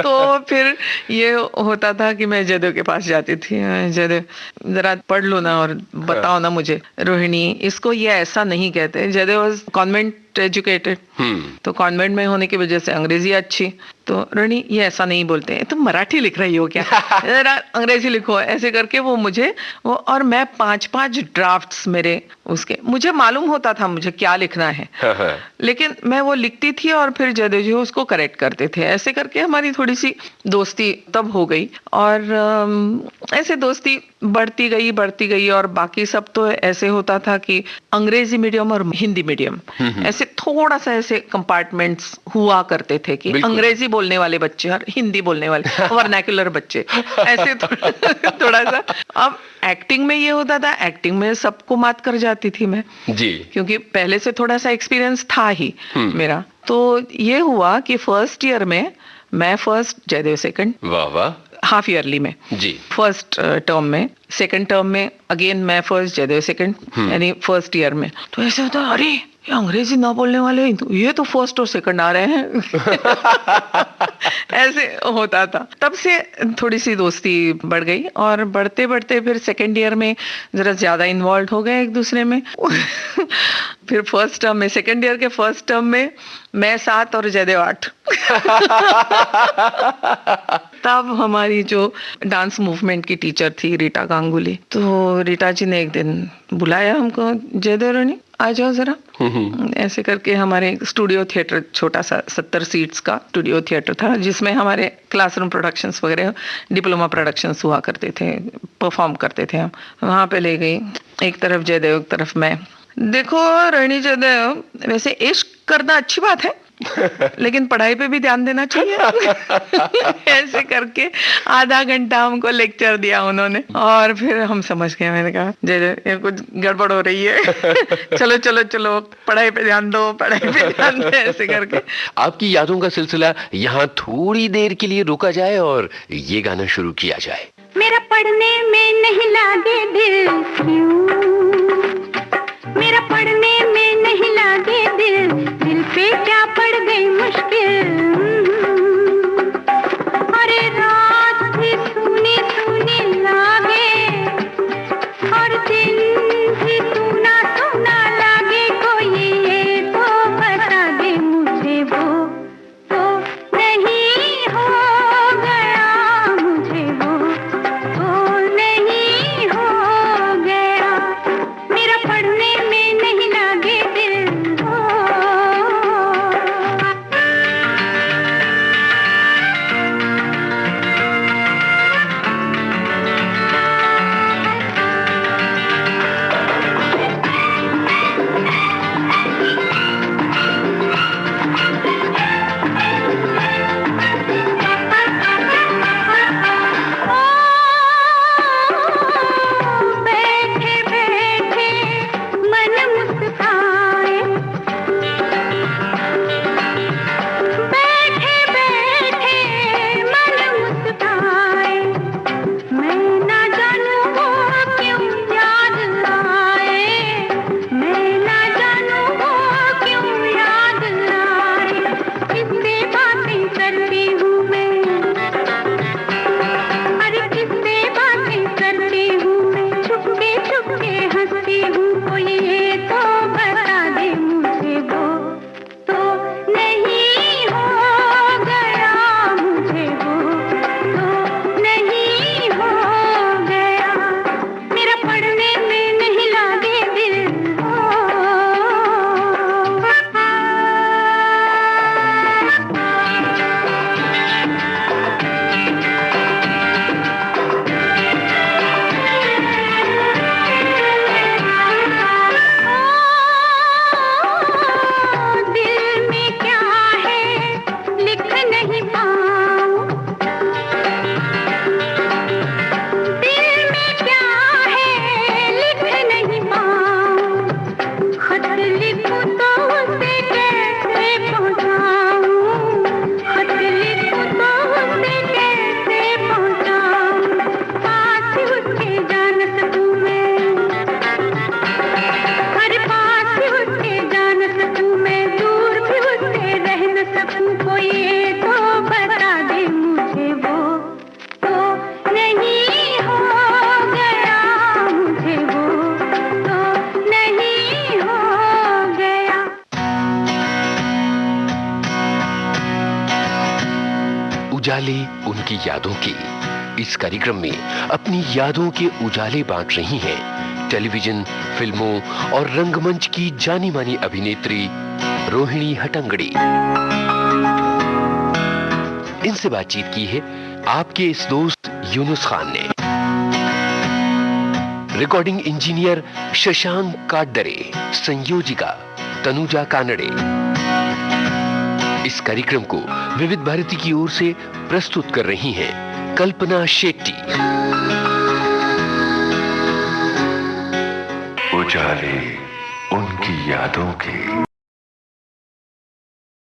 तो फिर ये होता था कि मैं जयदेव के पास जाती थी, जयदेव जरा पढ़ लो ना और बताओ ना मुझे, रोहिणी इसको ये ऐसा नहीं कहते। जयदेव वाज कॉन्वेंट एजुकेटेड, तो कॉन्वेंट में होने की वजह से अंग्रेजी अच्छी, तो रोहिणी ये ऐसा नहीं बोलते हैं, तुम मराठी लिख रही हो क्या, जरा अंग्रेजी लिखो, ऐसे करके वो मुझे और मैं 5-5 ड्राफ्ट्स मेरे उसके, मुझे मालूम होता था मुझे क्या लिखना है लेकिन मैं वो लिखती थी और फिर जयदेव जी उसको करेक्ट करते थे। ऐसे करके हमारी थोड़ी सी दोस्ती तब हो गई और ऐसे दोस्ती बढ़ती गई और बाकी सब तो ऐसे होता था कि अंग्रेजी मीडियम और हिंदी मीडियम ऐसे थोड़ा सा ऐसे कंपार्टमेंट्स हुआ करते थे कि अंग्रेजी बोलने वाले बच्चे और हिंदी बोलने वाले वर्नाक्युलर बच्चे, ऐसे थोड़ा सा। अब एक्टिंग में ये होता था, एक्टिंग में सबको मात कर जाती थी मैं जी, क्योंकि पहले से थोड़ा सा एक्सपीरियंस था ही मेरा। तो ये हुआ कि फर्स्ट ईयर में मैं फर्स्ट, जयदेव सेकंड, वाह वाह, हाफ ईयरली में जी, फर्स्ट टर्म में, सेकंड टर्म में अगेन मैं फर्स्ट, जयदेव सेकंड, यानी फर्स्ट ईयर में। तो ऐसे होता है अरे ये अंग्रेजी ना बोलने वाले ये तो फर्स्ट और सेकंड आ रहे हैं ऐसे होता था। तब से थोड़ी सी दोस्ती बढ़ गई और बढ़ते बढ़ते फिर सेकंड ईयर में जरा ज्यादा इन्वॉल्व हो गए एक दूसरे में फिर फर्स्ट टर्म में, सेकंड ईयर के फर्स्ट टर्म में मैं 7 और जयदेव 8 तब हमारी जो डांस मूवमेंट की टीचर थी रीटा गांगुली, तो रीटा जी ने एक दिन बुलाया हमको, जयदेव रोहिणी आ जाओ जरा, ऐसे करके हमारे स्टूडियो थिएटर, छोटा सा 70 सीट्स का स्टूडियो थिएटर था जिसमें हमारे क्लासरूम प्रोडक्शंस वगैरह, डिप्लोमा प्रोडक्शंस हुआ करते थे, परफॉर्म करते थे हम। वहां पे ले गई, एक तरफ जयदेव एक तरफ मैं। देखो रोहिणी जयदेव, वैसे इश्क करना अच्छी बात है लेकिन पढ़ाई पे भी ध्यान देना चाहिए ऐसे करके आधा घंटा हमको लेक्चर दिया उन्होंने और फिर हम समझ गए। मैंने कहा जय कुछ गड़बड़ हो रही है चलो चलो चलो पढ़ाई पे ध्यान दो, पढ़ाई पे ध्यान दो, ऐसे करके। आपकी यादों का सिलसिला यहाँ थोड़ी देर के लिए रोका जाए और ये गाना शुरू किया जाए। मेरा पढ़ने में नहीं लागे दिल क्यों, मेरा पढ़ने में नहीं लागे दिल, दिल पे क्या पड़ गई मुश्किल। अरे रात भी सुनी सुनी लागे और दिन उजाले उनकी यादों के। इस कार्यक्रम में अपनी यादों के उजाले बांट रही हैं टेलीविजन, फिल्मों और रंगमंच की जानी मानी अभिनेत्री रोहिणी हट्टंगडी। इनसे बातचीत की है आपके इस दोस्त यूनुस खान ने। रिकॉर्डिंग इंजीनियर शशांक काटदरे, संयोजिका तनुजा कानड़े। इस कार्यक्रम को विविध भारती की ओर से प्रस्तुत कर रही हैं कल्पना शेट्टी। उजाले उनकी यादों के।